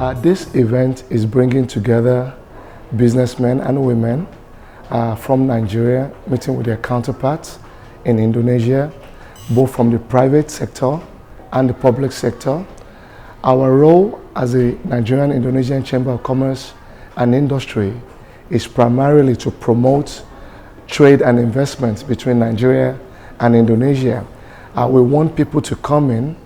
This event is bringing together businessmen and women from Nigeria, meeting with their counterparts in Indonesia, both from the private sector and the public sector. Our role as the Nigerian Indonesian Chamber of Commerce and Industry is primarily to promote trade and investment between Nigeria and Indonesia. We want people to come in,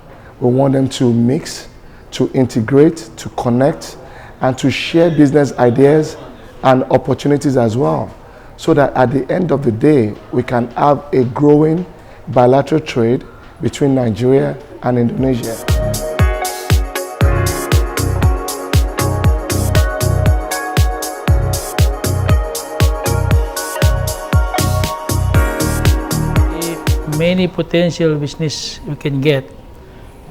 we want them to mix, to integrate, to connect, and to share business ideas and opportunities as well, so that at the end of the day, we can have a growing bilateral trade between Nigeria and Indonesia. Many potential business we can get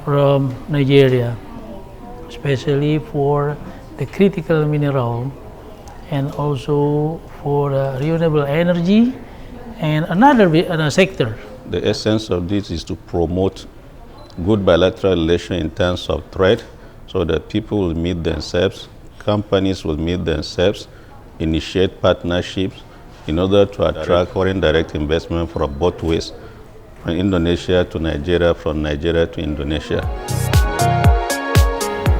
from Nigeria, especially for the critical mineral and also for renewable energy and another sector. The essence of this is to promote good bilateral relations in terms of trade, so that people will meet themselves, companies will meet themselves, initiate partnerships in order to attract foreign direct investment from both ways, from Indonesia to Nigeria, from Nigeria to Indonesia.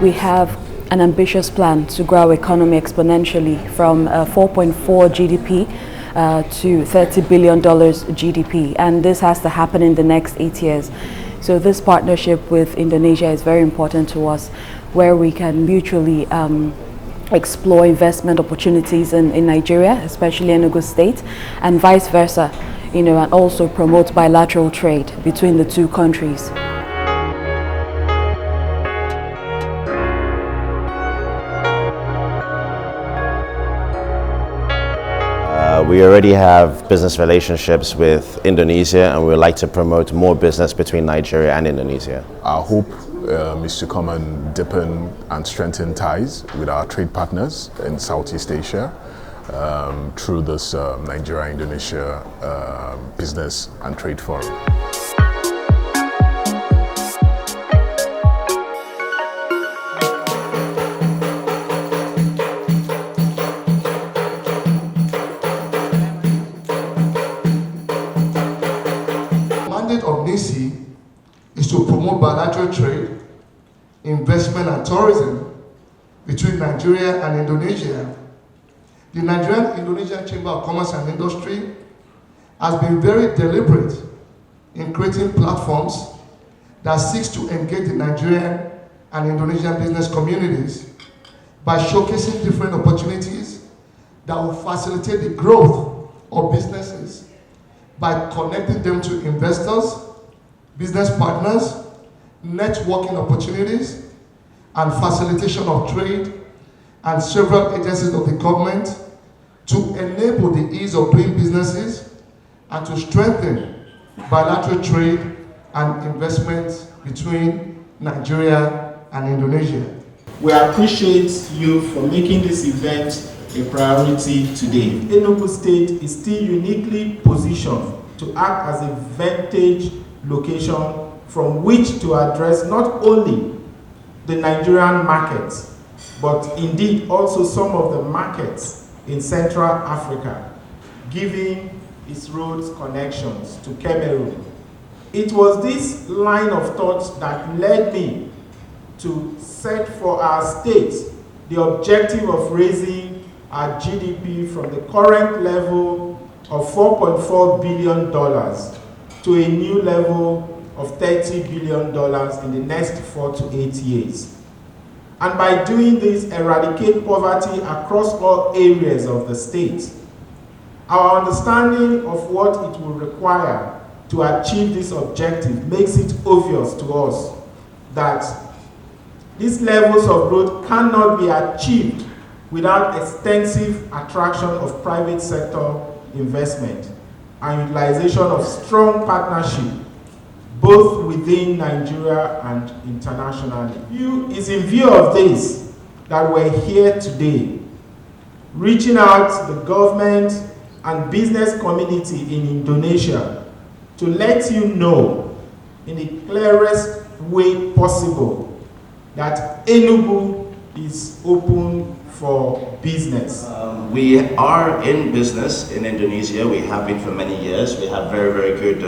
We have an ambitious plan to grow our economy exponentially from 4.4 GDP to $30 billion GDP, and this has to happen in the next 8 years. So this partnership with Indonesia is very important to us, where we can mutually explore investment opportunities in Nigeria, especially Enugu State, and vice versa, and also promote bilateral trade between the two countries. We already have business relationships with Indonesia, and we would like to promote more business between Nigeria and Indonesia. Our hope is to come and deepen and strengthen ties with our trade partners in Southeast Asia through this Nigeria-Indonesia Business and Trade Forum. Of NIITF is to promote bilateral trade, investment and tourism between Nigeria and Indonesia. The Nigerian Indonesian Chamber of Commerce and Industry has been very deliberate in creating platforms that seeks to engage the Nigerian and Indonesian business communities by showcasing different opportunities that will facilitate the growth of businesses by connecting them to investors, business partners, networking opportunities, and facilitation of trade, and several agencies of the government to enable the ease of doing businesses and to strengthen bilateral trade and investments between Nigeria and Indonesia. We appreciate you for making this event a priority today. Enugu State is still uniquely positioned to act as a vantage location from which to address not only the Nigerian markets, but indeed also some of the markets in Central Africa, given its roads connections to Cameroon. It was this line of thought that led me to set for our state the objective of raising our GDP from the current level of $4.4 billion to a new level of $30 billion in the next 4 to 8 years. And by doing this, eradicate poverty across all areas of the state. Our understanding of what it will require to achieve this objective makes it obvious to us that these levels of growth cannot be achieved without extensive attraction of private sector investment and utilization of strong partnership both within Nigeria and internationally. It is in view of this that we're here today, reaching out to the government and business community in Indonesia to let you know in the clearest way possible that Enugu is open for business? We are in business in Indonesia. We have been for many years. We have very, very good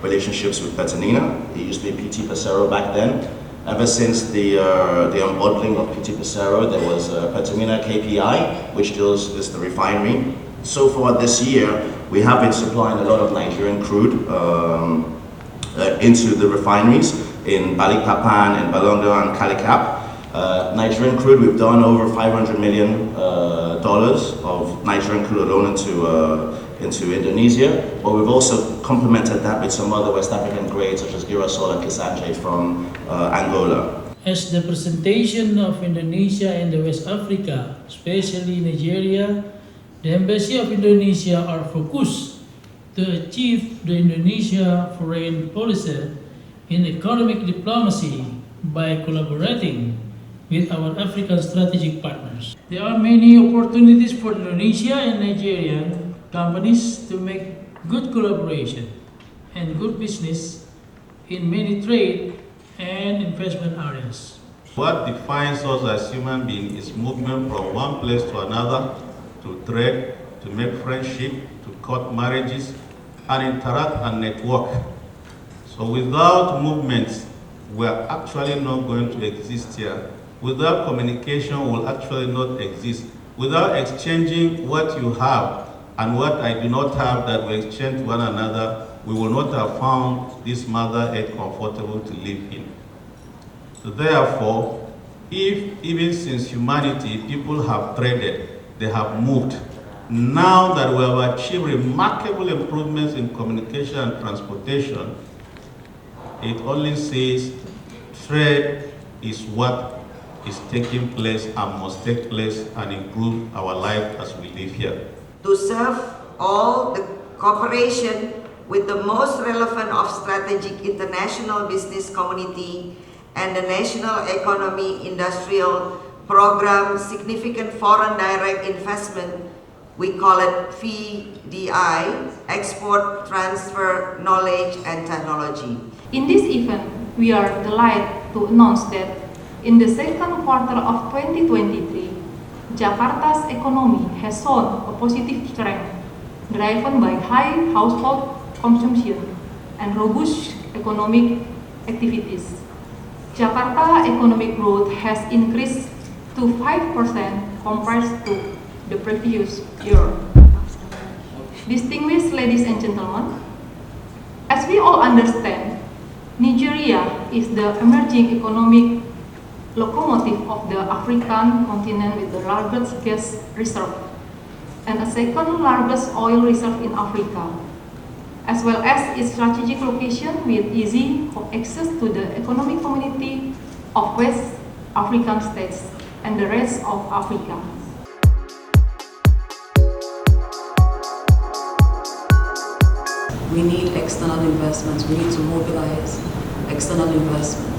relationships with Pertamina. It used to be PT Pesero back then. Ever since the unbundling of PT Pesero, there was Pertamina KPI, which deals with the refinery. So far this year, we have been supplying a lot of Nigerian crude into the refineries in Balikpapan and Balogun and Kalikap. Nigerian crude, we've done over $500 million of Nigerian crude alone into Indonesia, but we've also complemented that with some other West African grades such as Girasol and Kisanje from Angola. As the presentation of Indonesia and the West Africa, especially Nigeria, the Embassy of Indonesia are focused to achieve the Indonesia foreign policy in economic diplomacy by collaborating with our African strategic partners. There are many opportunities for Indonesia and Nigerian companies to make good collaboration and good business in many trade and investment areas. What defines us as human beings is movement from one place to another, to trade, to make friendship, to cut marriages, and interact and network. So without movement, we are actually not going to exist here. Without communication, we will actually not exist. Without exchanging what you have and what I do not have that we exchange to one another, we will not have found this mother earth comfortable to live in. So therefore, if even since humanity, people have traded, they have moved. Now that we have achieved remarkable improvements in communication and transportation, it only says trade is what is taking place and must take place and improve our life as we live here. To serve all the cooperation with the most relevant of strategic international business community and the national economy industrial program significant foreign direct investment, we call it FDI, Export, Transfer, Knowledge and Technology. In this event, we are delighted to announce that in the second quarter of 2023, Jakarta's economy has shown a positive trend, driven by high household consumption and robust economic activities. Jakarta economic growth has increased to 5% compared to the previous year. Distinguished ladies and gentlemen, as we all understand, Nigeria is the emerging economic locomotive of the African continent with the largest gas reserve and a second largest oil reserve in Africa, as well as its strategic location with easy access to the economic community of West African states and the rest of Africa. We need external investments. We need to mobilize external investments.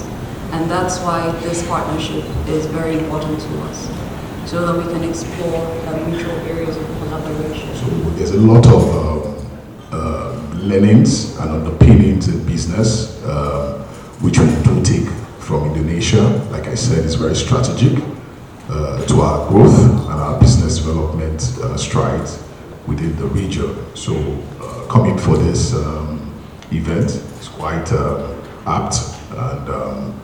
And that's why this partnership is very important to us, so that we can explore mutual areas of collaboration. So there's a lot of learnings and underpinnings in business, which we do take from Indonesia. Like I said, it's very strategic to our growth and our business development strides within the region. So coming for this event is quite apt, and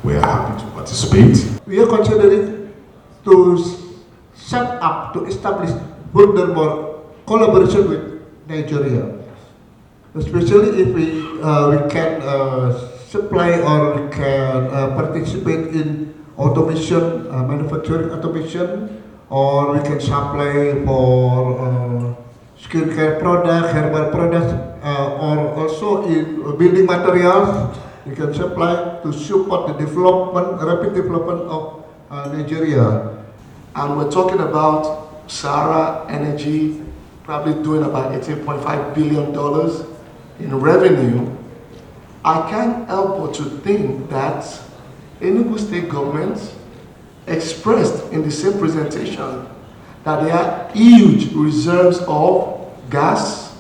we are happy to participate. We are considering to set up, to establish furthermore collaboration with Nigeria, especially if we can supply or we can participate in automation, manufacturing automation, or we can supply for skincare products, herbal products, or also in building materials. We can supply to support the development, rapid development of Nigeria. And we're talking about Sahara Energy probably doing about $18.5 billion in revenue. I can't help but to think that Enugu state government expressed in the same presentation that there are huge reserves of gas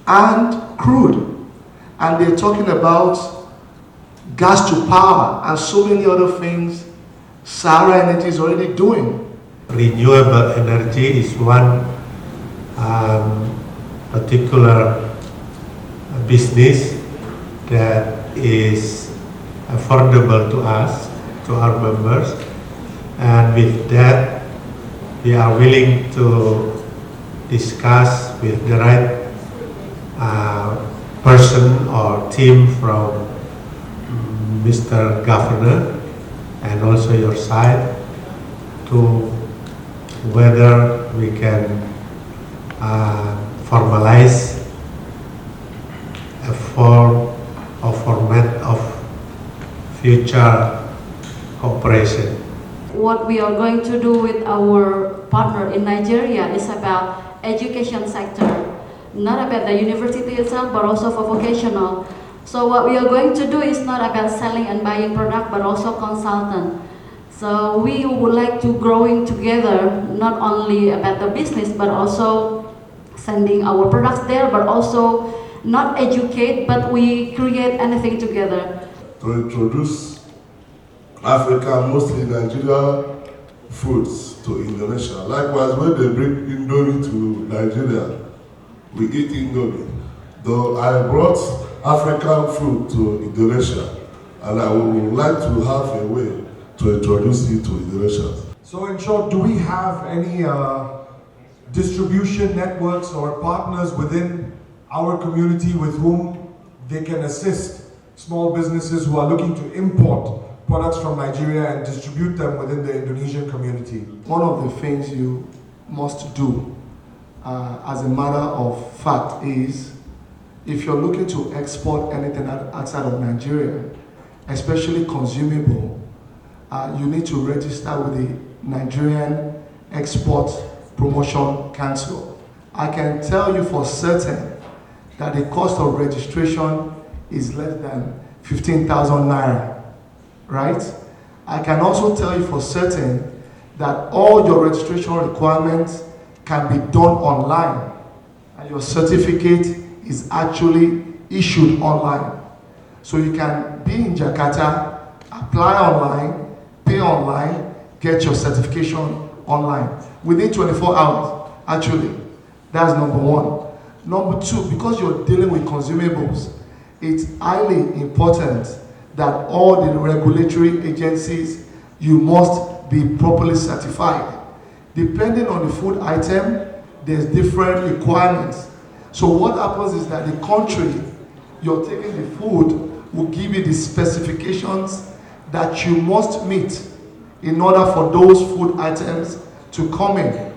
and crude. And they're talking about gas to power and so many other things. Sahara Energy is already doing. Renewable energy is one particular business that is affordable to us, to our members, and with that we are willing to discuss with the right person or team from Mr. Governor and also your side to whether we can formalize a form or format of future cooperation. What we are going to do with our partner in Nigeria is about education sector, not about the university itself, but also for vocational. So what we are going to do is not about selling and buying product, but also consultant. So we would like to growing together, not only about the business, but also sending our products there, but also not educate, but we create anything together. To introduce Africa, mostly Nigeria foods to Indonesia. Likewise, when they bring Indomie to Nigeria, we eat Indomie. Though I brought African food to Indonesia, and I would like to have a way to introduce it to Indonesia. So in short, do we have any distribution networks or partners within our community with whom they can assist small businesses who are looking to import products from Nigeria and distribute them within the Indonesian community? One of the things you must do as a matter of fact is, if you're looking to export anything outside of Nigeria, especially consumable, you need to register with the Nigerian Export Promotion Council. I can tell you for certain that the cost of registration is less than 15,000 naira, right? I can also tell you for certain that all your registration requirements can be done online, and your certificate is actually issued online. So you can be in Jakarta, apply online, pay online, get your certification online within 24 hours, actually. That's number one. Number two, because you're dealing with consumables, it's highly important that all the regulatory agencies, you must be properly certified. Depending on the food item, there's different requirements. So what happens is that the country you're taking the food will give you the specifications that you must meet in order for those food items to come in.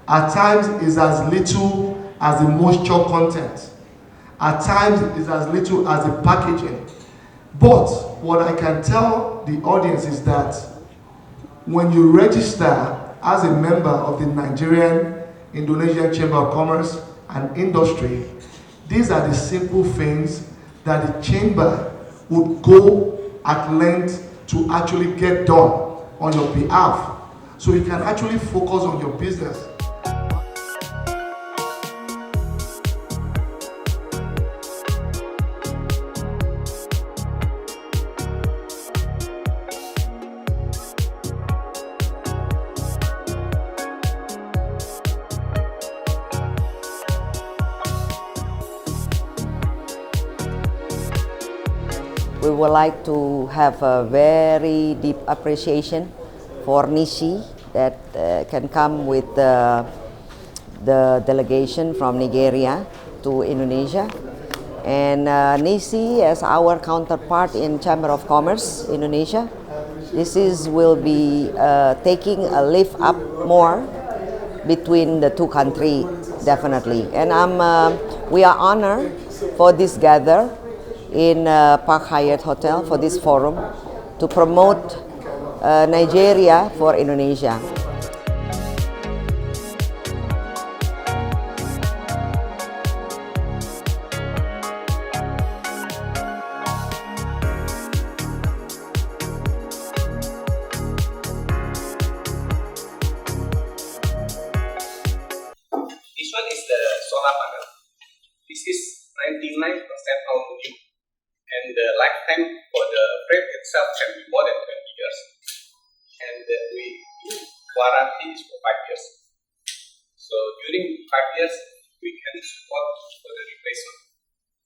At times, it's as little as the moisture content. At times, it's as little as the packaging. But what I can tell the audience is that when you register as a member of the Nigerian Indonesian Chamber of Commerce and Industry, these are the simple things that the chamber would go at length to actually get done on your behalf, so you can actually focus on your business. We would like to have a very deep appreciation for NISI that can come with the delegation from Nigeria to Indonesia. And NISI as our counterpart in Chamber of Commerce Indonesia, will be taking a lift up more between the two countries, definitely. And we are honored for this gather in Park Hyatt Hotel for this forum to promote Nigeria for Indonesia. This one is the solar panel. This is 99% aluminum, and the lifetime for the frame itself can be more than 20 years. and we warranty is for 5 years. So during 5 years, we can support for the replacement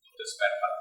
of the spare part.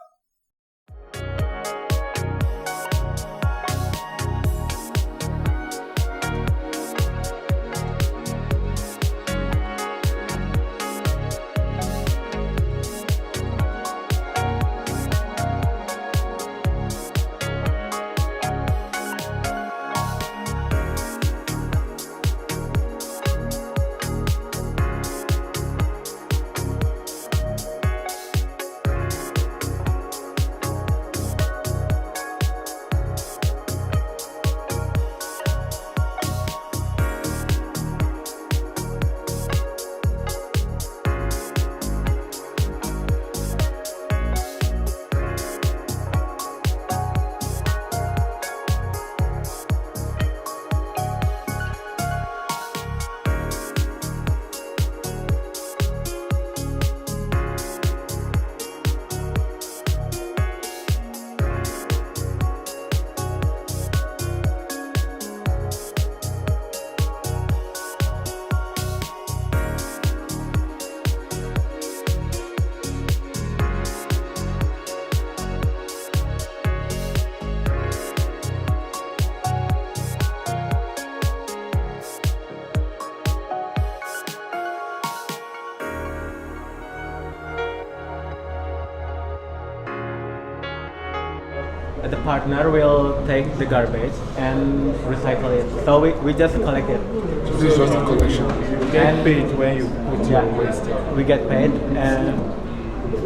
The partner will take the garbage and recycle it. So we just collect it. So this is just a collection. You get paid when you put your waste. We get paid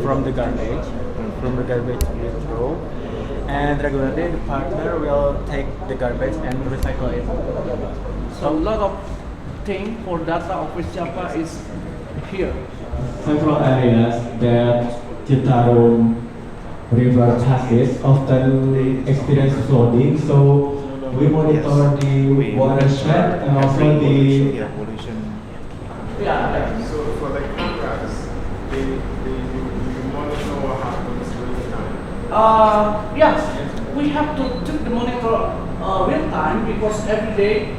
from the garbage we throw. And regularly the partner will take the garbage and recycle it. So a lot of things for data of West Java is here. Several areas that Citarum river passes often experience flooding, so we monitor the watershed and also the pollution. Yeah. So for the cameras, you monitor what happens real time. Yes, we have to take the monitor real time because every day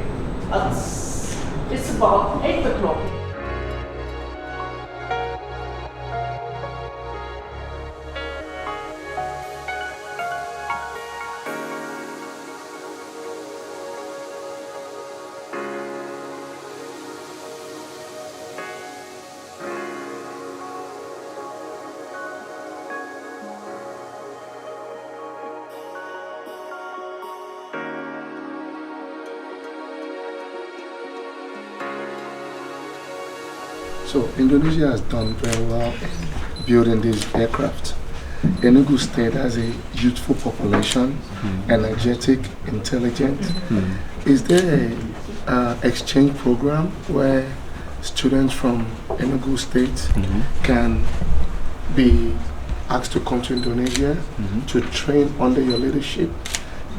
it's about 8 o'clock. So Indonesia has done very well in building these aircraft. Enugu State has a youthful population, energetic, intelligent. Is there an exchange program where students from Enugu State can be asked to come to Indonesia to train under your leadership,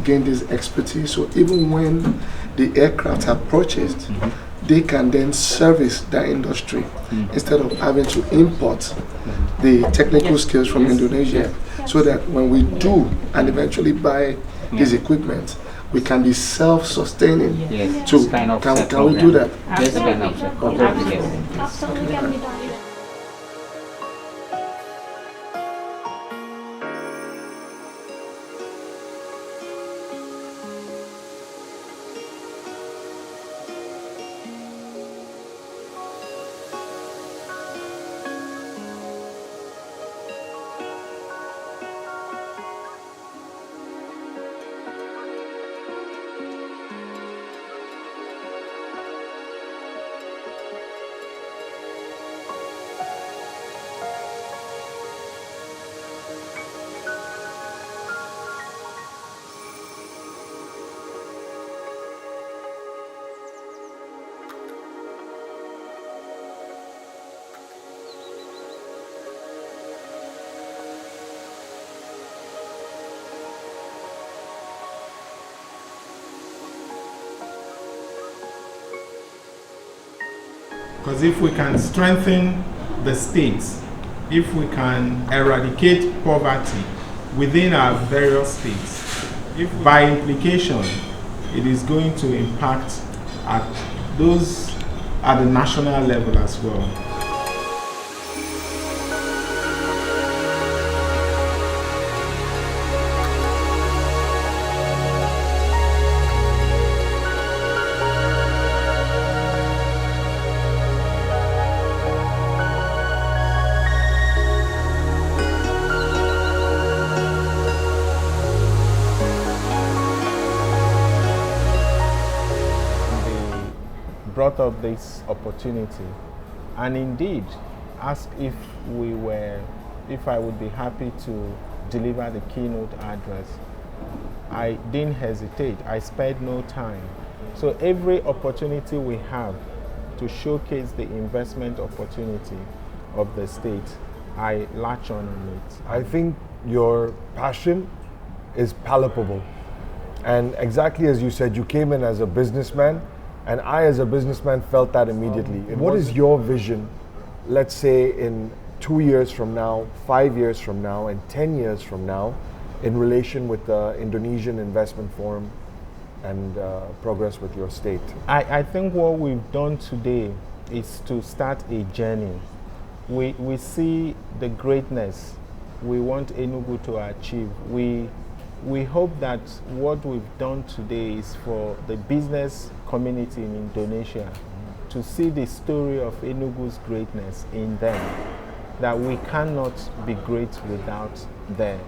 gain this expertise, so even when the aircraft are purchased, they can then service that industry instead of having to import the technical skills from Indonesia, so that when we do and eventually buy this equipment, we can be self-sustaining. So can we do that? Absolutely. Absolutely can be done. Because if we can strengthen the states, if we can eradicate poverty within our various states, if by implication it is going to impact at the national level as well. Brought up this opportunity and indeed asked if I would be happy to deliver the keynote address. I didn't hesitate. I spared no time. So every opportunity we have to showcase the investment opportunity of the state, I latch on it. I think your passion is palpable. And exactly as you said, you came in as a businessman, and I, as a businessman, felt that immediately. What is your vision, let's say in 2 years from now, 5 years from now, and 10 years from now, in relation with the Indonesian Investment Forum and progress with your state? I think what we've done today is to start a journey. We see the greatness we want Enugu to achieve. We hope that what we've done today is for the business community in Indonesia to see the story of Enugu's greatness in them, that we cannot be great without them.